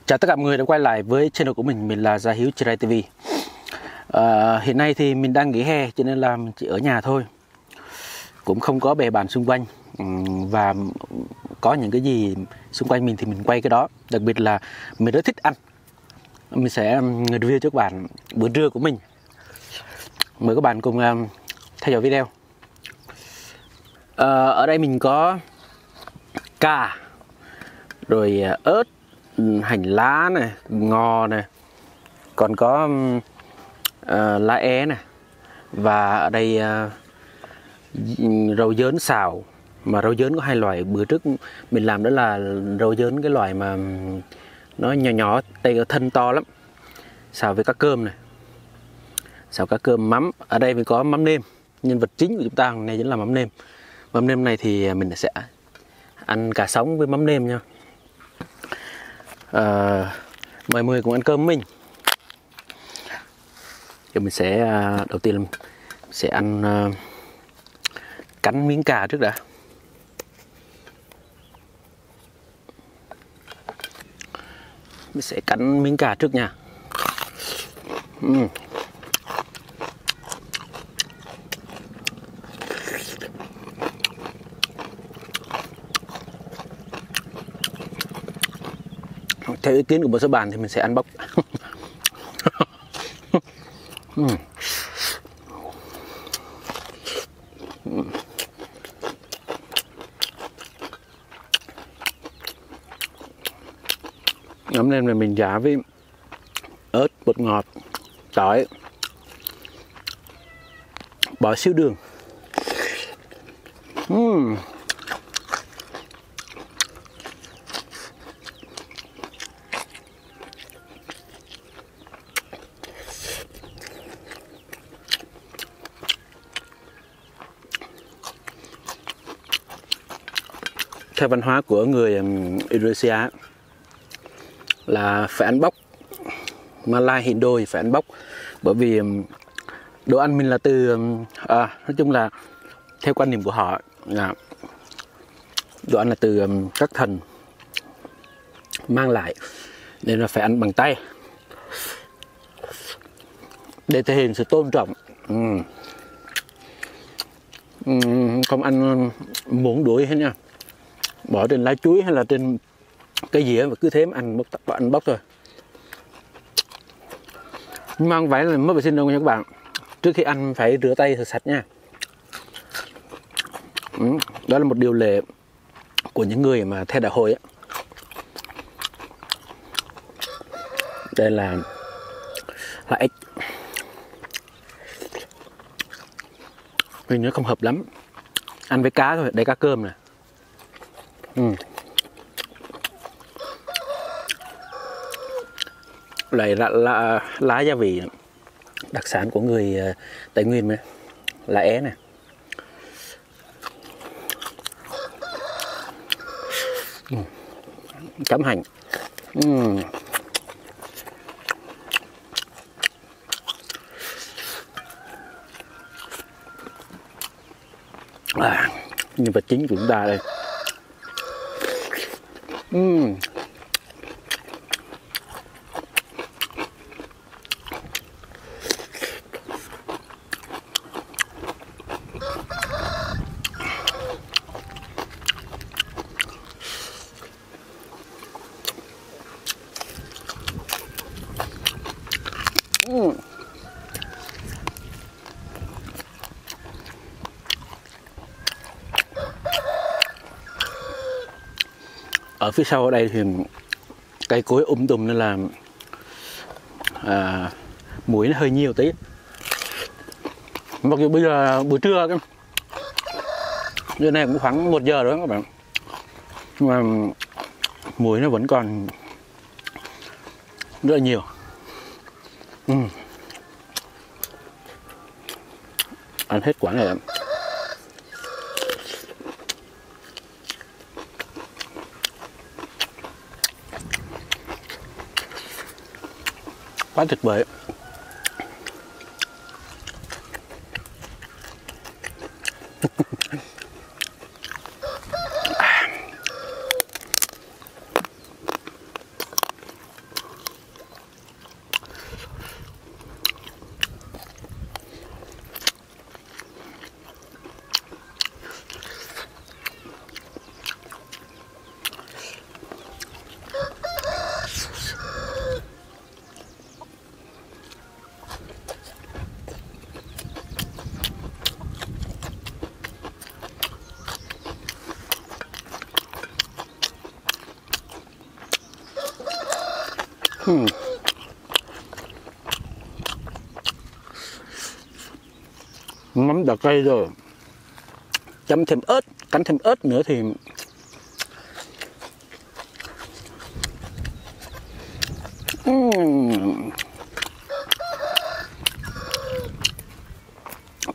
Chào tất cả mọi người đã quay lại với channel của mình là Gia Hiếu Trai TV. Hiện nay thì mình đang nghỉ hè cho nên là mình chỉ ở nhà thôi, cũng không có bè bạn xung quanh, và có những cái gì xung quanh mình thì mình quay cái đó. Đặc biệt là mình rất thích ăn, mình sẽ review cho các bạn bữa trưa của mình. Mời các bạn cùng theo dõi video. Ở đây mình có cà, rồi ớt, hành lá này, ngò này, còn có lá é này, và ở đây rau dớn xào. Mà rau dớn có hai loại, bữa trước mình làm đó là rau dớn cái loại mà nó nhỏ nhỏ, tay thân to lắm, xào với cá cơm này, xào cá cơm mắm. Ở đây mình có mắm nêm, nhân vật chính của chúng ta này chính là mắm nêm. Mắm nêm này thì mình sẽ ăn cà sống với mắm nêm nha. Mời mọi người cùng ăn cơm với mình. Giờ mình sẽ đầu tiên mình sẽ ăn cắn miếng cà trước đã. Mình sẽ cắn miếng cà trước nha. Theo ý kiến của một số bạn thì mình sẽ ăn bóc. Ngấm lên là mình giả với ớt, bột ngọt, tỏi, bỏ xíu đường. Theo văn hóa của người Indonesia là phải ăn bóc, Malay, Indo thì phải ăn bóc, bởi vì đồ ăn mình là từ nói chung là theo quan niệm của họ là đồ ăn là từ các thần mang lại, nên là phải ăn bằng tay để thể hiện sự tôn trọng. Không ăn muỗng đuổi hết nha, bỏ trên lá chuối hay là trên cái dĩa và cứ thế mà ăn bóc thôi. Nhưng mà không phải là mất vệ sinh đâu nha các bạn. Trước khi ăn phải rửa tay thật sạch nha. Đó là một điều lệ của những người mà theo đạo Hồi á. Đây là ếch. Mình nó không hợp lắm. Ăn với cá thôi, đây cá cơm này. Lại lá gia vị đặc sản của người Tây Nguyên này, lá é này. Chấm hành. Nhân vật chính của chúng ta đây. Ở phía sau ở đây thì cây cối tùm nên là muỗi nó hơi nhiều tí. Mặc dù bây giờ buổi trưa giờ này cũng khoảng 1 giờ rồi các bạn, nhưng mà muỗi nó vẫn còn rất là nhiều. Ăn hết quả này. Quá tuyệt vời. Mắm đã cay rồi, chấm thêm ớt, cắn thêm ớt nữa thì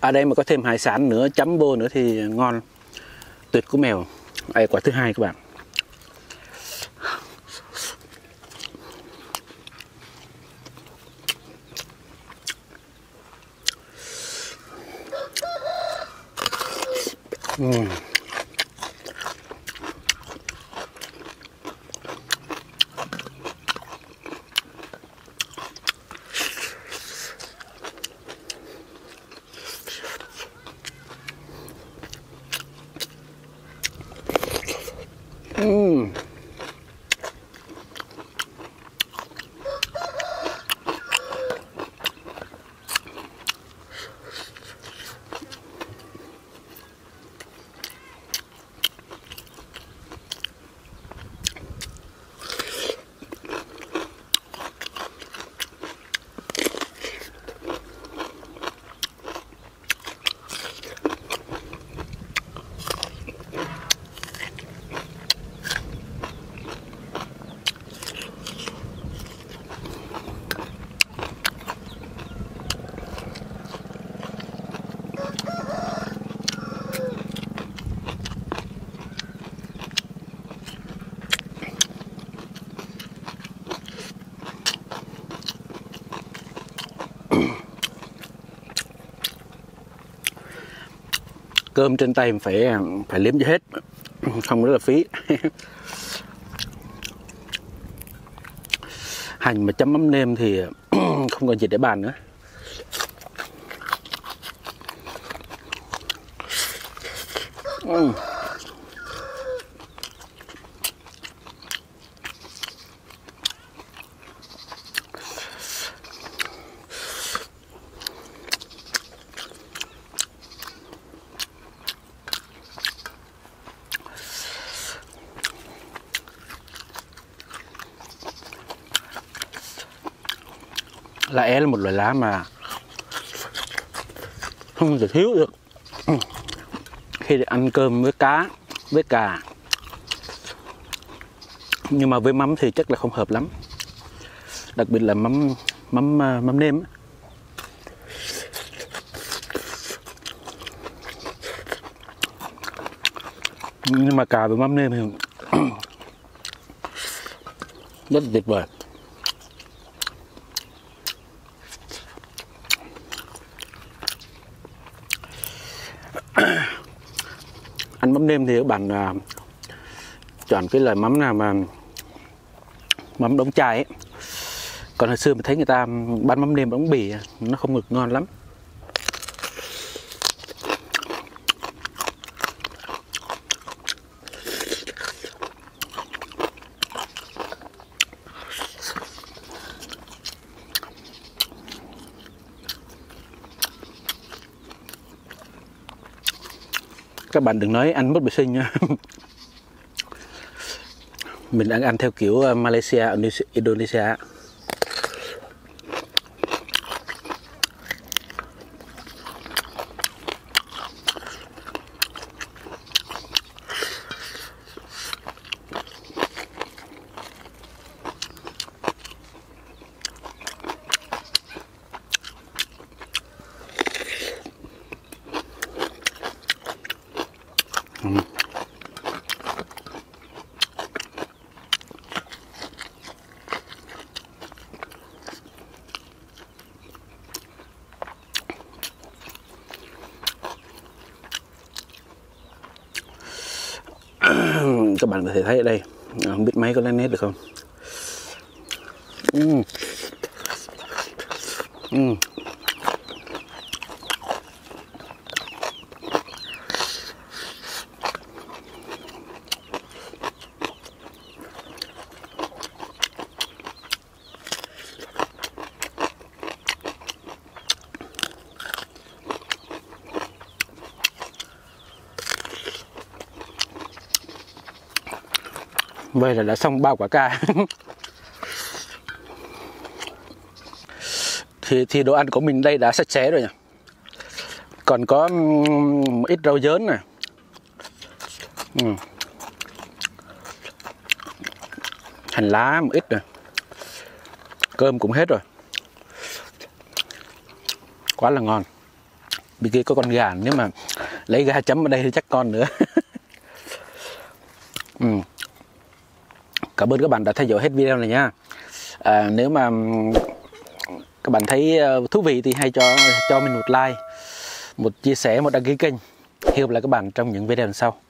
ở đây mà có thêm hải sản nữa chấm vô nữa thì ngon tuyệt của mèo. Đây quả thứ hai các bạn. Cơm trên tay phải liếm cho hết, không rất là phí. Hành mà chấm mắm nêm thì không còn gì để bàn nữa. Lá é là một loại lá mà không thể thiếu được khi ăn cơm với cá, với cà. Nhưng mà với mắm thì chắc là không hợp lắm, đặc biệt là mắm nêm. Nhưng mà cà với mắm nêm thì rất tuyệt vời. Ăn mắm nêm thì các bạn chọn cái loại mắm nào mà mắm đóng chai ấy. Còn hồi xưa mình thấy người ta bán mắm nêm đóng bì nó không được ngon lắm. Các bạn đừng nói ăn mất vệ sinh nha. Mình đang ăn theo kiểu Malaysia, Indonesia. Các bạn có thể thấy ở đây, không biết máy có lên nét được không. Vậy là đã xong bao quả cà. Thì đồ ăn của mình đây đã sạch sẽ rồi nhỉ. Còn có một ít rau dớn này. Hành lá một ít rồi. Cơm cũng hết rồi. Quá là ngon. Bên kia có con gà, nếu mà lấy gà chấm ở đây thì chắc con nữa. Cảm ơn các bạn đã theo dõi hết video này nha. Nếu mà các bạn thấy thú vị thì hãy cho mình một like, một chia sẻ, một đăng ký kênh. Hẹn gặp lại các bạn trong những video lần sau.